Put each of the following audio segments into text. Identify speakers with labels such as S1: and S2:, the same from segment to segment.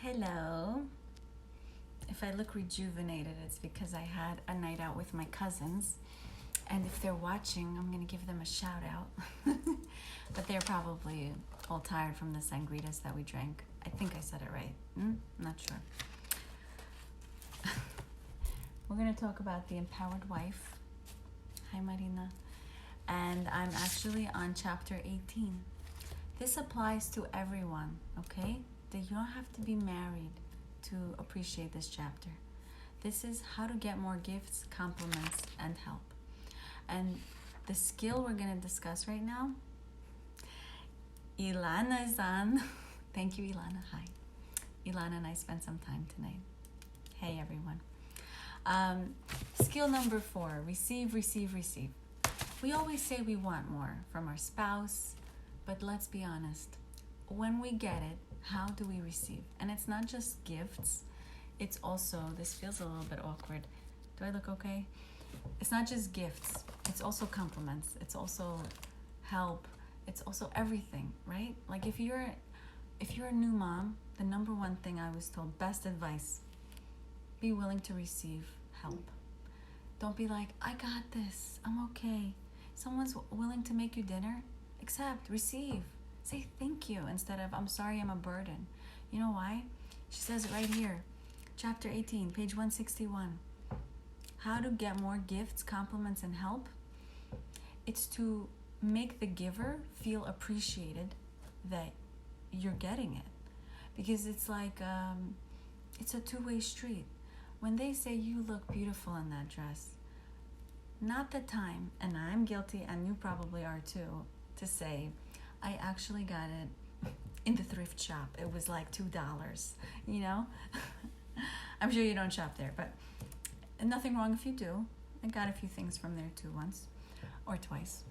S1: Hello. If I look rejuvenated, it's because I had a night out with my cousins. And if they're watching, I'm going to give them a shout out. But they're probably all tired from the sangritas that we drank. I think I said it right. Not sure. We're going to talk about the empowered wife. Hi, Marina. And I'm actually on chapter 18. This applies to everyone, okay? That you don't have to be married to appreciate this chapter. This is how to get more gifts, compliments, and help. And the skill we're going to discuss right now, Ilana is on. Thank you, Ilana. Hi. Ilana and I spent some time tonight. Hey, everyone. Skill number 4, receive, receive, receive. We always say we want more from our spouse, but let's be honest. When we get it, how do we receive? And it's not just gifts. It's also, this feels a little bit awkward. Do I look okay? It's not just gifts. It's also compliments. It's also help. It's also everything, right? Like if you're a new mom, the number one thing I was told, best advice, be willing to receive help. Don't be like, I got this. I'm okay. Someone's willing to make you dinner. Accept, receive. Say thank you instead of, I'm sorry, I'm a burden. You know why? She says it right here. Chapter 18, page 161. How to get more gifts, compliments, and help. It's to make the giver feel appreciated that you're getting it. Because it's like, it's a two-way street. When they say you look beautiful in that dress, not the time, and I'm guilty, and you probably are too, to say, I actually got it in the thrift shop. It was like $2, you know? I'm sure you don't shop there, but nothing wrong if you do. I got a few things from there too, once or twice.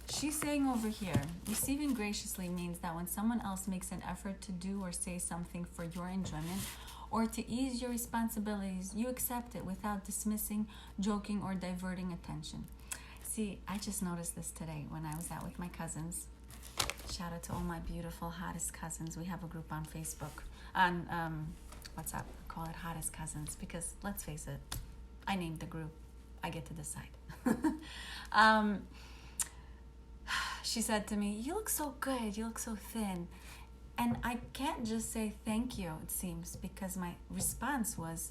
S1: She's saying over here, receiving graciously means that when someone else makes an effort to do or say something for your enjoyment or to ease your responsibilities, you accept it without dismissing, joking, or diverting attention. See, I just noticed this today when I was out with my cousins. Shout out to all my beautiful, hottest cousins. We have a group on Facebook, on WhatsApp. We call it Hottest Cousins because, let's face it, I named the group. I get to decide. She said to me, you look so good, you look so thin. And I can't just say thank you, it seems, because my response was,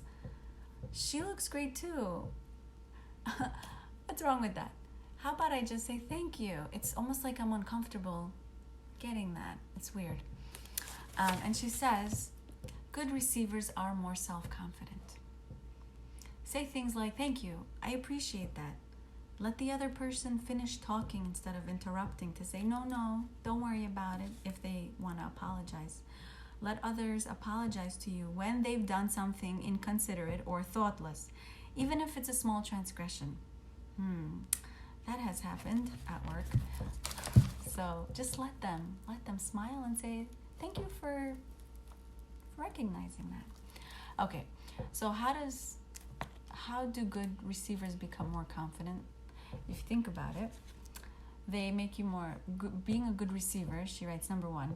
S1: she looks great too. What's wrong with that? How about I just say thank you? It's almost like I'm uncomfortable getting that. It's weird. And she says, good receivers are more self-confident. Say things like, thank you, I appreciate that. Let the other person finish talking instead of interrupting to say, no, don't worry about it if they want to apologize. Let others apologize to you when they've done something inconsiderate or thoughtless, even if it's a small transgression. That has happened at work. So just let them smile and say, thank you for recognizing that. Okay, so how do good receivers become more confident? If you think about it, they make you more, being a good receiver, she writes, number 1,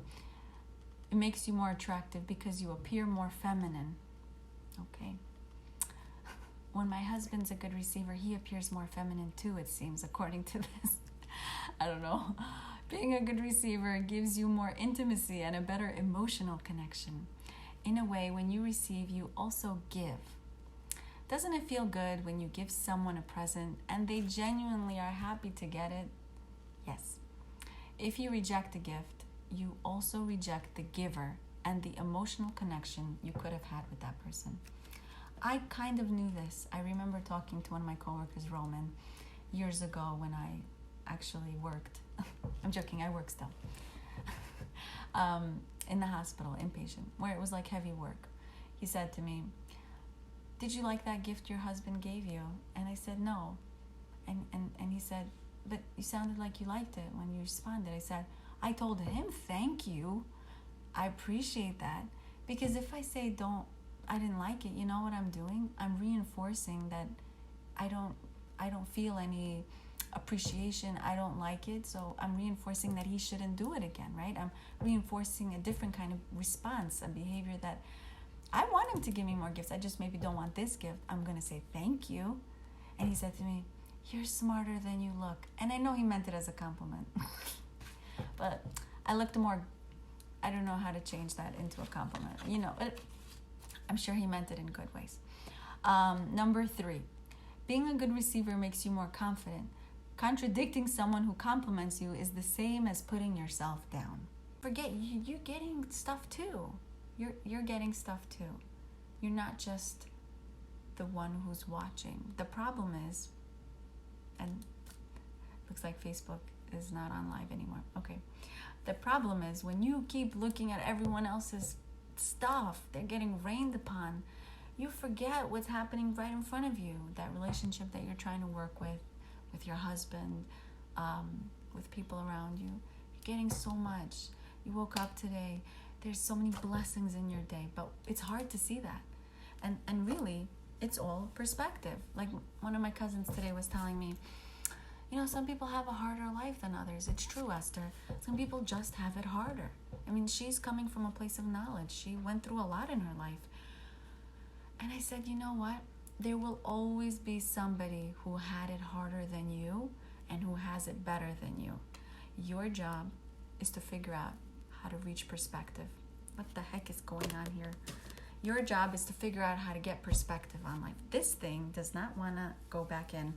S1: it makes you more attractive because you appear more feminine. Okay. When my husband's a good receiver, he appears more feminine too, it seems, according to this. I don't know. Being a good receiver gives you more intimacy and a better emotional connection. In a way, when you receive, you also give. Doesn't it feel good when you give someone a present and they genuinely are happy to get it? Yes. If you reject a gift, you also reject the giver and the emotional connection you could have had with that person. I kind of knew this. I remember talking to one of my coworkers, Roman, years ago when I actually worked. I'm joking, I work still. In the hospital, inpatient, where it was like heavy work. He said to me, did you like that gift your husband gave you? And I said, no. And he said, but you sounded like you liked it when you responded. I said, I told him, thank you. I appreciate that. Because if I say I didn't like it, you know what I'm doing? I'm reinforcing that I don't feel any appreciation, I don't like it, so I'm reinforcing that he shouldn't do it again, right? I'm reinforcing a different kind of response, a behavior that I want him to give me more gifts. I just maybe don't want this gift. I'm going to say thank you. And he said to me, you're smarter than you look. And I know he meant it as a compliment. But I looked more, I don't know how to change that into a compliment. You know, I'm sure he meant it in good ways. Number 3, being a good receiver makes you more confident. Contradicting someone who compliments you is the same as putting yourself down. Forget, you're getting stuff too. You're getting stuff too. You're not just the one who's watching. The problem is, and looks like Facebook is not on live anymore. Okay. The problem is when you keep looking at everyone else's stuff, they're getting rained upon, you forget what's happening right in front of you. That relationship that you're trying to work with your husband, with people around you. You're getting so much. You woke up today. There's so many blessings in your day, but it's hard to see that. And really, it's all perspective. Like one of my cousins today was telling me, you know, some people have a harder life than others. It's true, Esther. Some people just have it harder. I mean, she's coming from a place of knowledge. She went through a lot in her life. And I said, you know what? There will always be somebody who had it harder than you and who has it better than you. Your job is to figure out how to reach perspective. What the heck is going on here? Your job is to figure out how to get perspective on life. This thing does not want to go back in.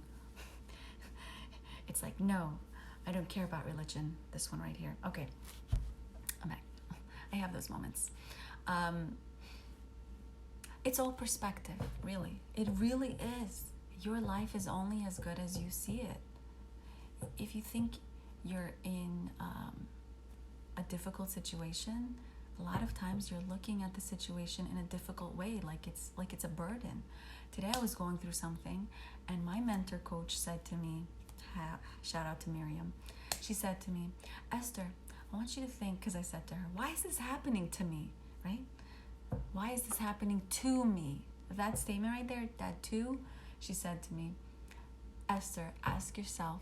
S1: It's like, no, I don't care about religion. This one right here. Okay, I'm back. I have those moments. It's all perspective, really. It really is. Your life is only as good as you see it. If you think you're in a difficult situation, a lot of times you're looking at the situation in a difficult way, like it's a burden. Today I was going through something, and my mentor coach said to me, shout out to Miriam, she said to me, Esther, I want you to think, because I said to her, why is this happening to me, right? Why is this happening to me? That statement right there, that to, she said to me, Esther, ask yourself,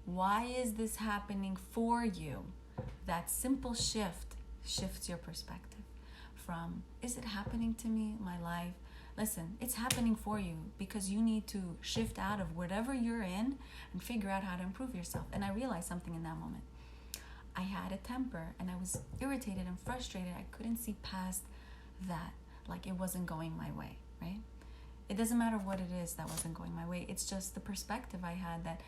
S1: why is this happening for you? That simple shift shifts your perspective from, is it happening to me, my life? Listen, it's happening for you because you need to shift out of whatever you're in and figure out how to improve yourself. And I realized something in that moment. I had a temper and I was irritated and frustrated. I couldn't see past that, like it wasn't going my way, right? It doesn't matter what it is that wasn't going my way. It's just the perspective I had that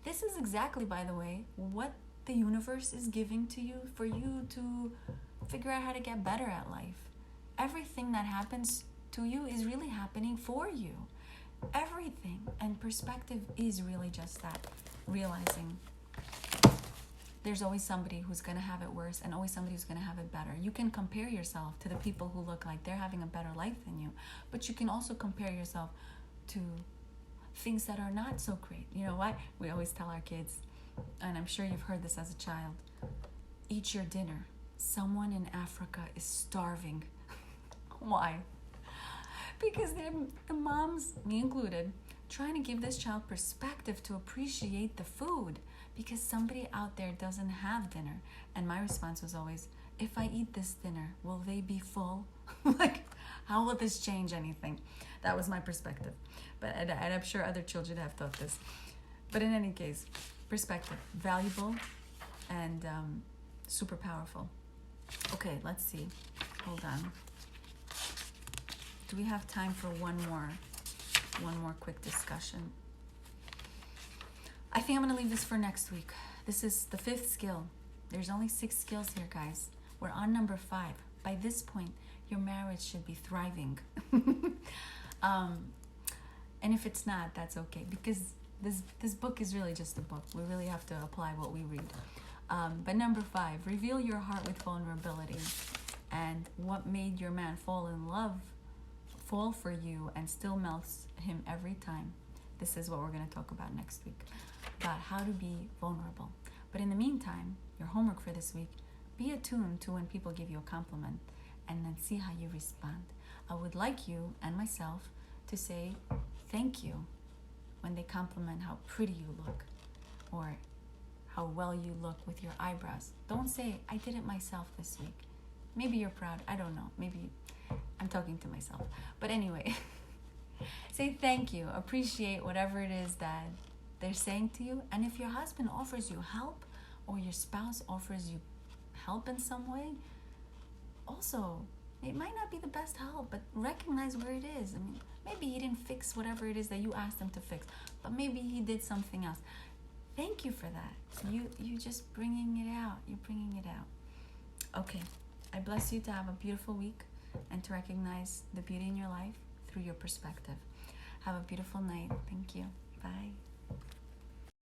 S1: this is exactly, by the way, what the universe is giving to you for you to figure out how to get better at life. Everything that happens to you is really happening for you. Everything. And perspective is really just that. Realizing there's always somebody who's going to have it worse and always somebody who's going to have it better. You can compare yourself to the people who look like they're having a better life than you, but you can also compare yourself to things that are not so great. You know what? We always tell our kids, and I'm sure you've heard this as a child, eat your dinner. Someone in Africa is starving. Why? Because the moms, me included, trying to give this child perspective to appreciate the food because somebody out there doesn't have dinner. And my response was always, if I eat this dinner, will they be full? Like, how will this change anything? That was my perspective. But and I'm sure other children have thought this. But in any case, perspective, valuable and super powerful. Okay, let's see. Hold on. Do we have time for one more quick discussion? I think I'm going to leave this for next week. This is the 5th skill. There's only 6 skills here, guys. We're on number 5. By this point, your marriage should be thriving. And if it's not, that's okay, because this book is really just a book. We really have to apply what we read. But number 5, reveal your heart with vulnerability. And what made your man fall for you and still melts him every time. This is what we're going to talk about next week, about how to be vulnerable. But in the meantime, your homework for this week, be attuned to when people give you a compliment and then see how you respond. I would like you and myself to say thank you when they compliment how pretty you look. or how well you look with your eyebrows. Don't say, I did it myself this week. Maybe you're proud. I don't know. Maybe I'm talking to myself. But anyway, say thank you. Appreciate whatever it is that they're saying to you. And if your husband offers you help or your spouse offers you help in some way, also, it might not be the best help, but recognize where it is. I mean, maybe he didn't fix whatever it is that you asked him to fix, but maybe he did something else. Thank you for that. You just bringing it out. You're bringing it out. Okay. I bless you to have a beautiful week and to recognize the beauty in your life through your perspective. Have a beautiful night. Thank you. Bye.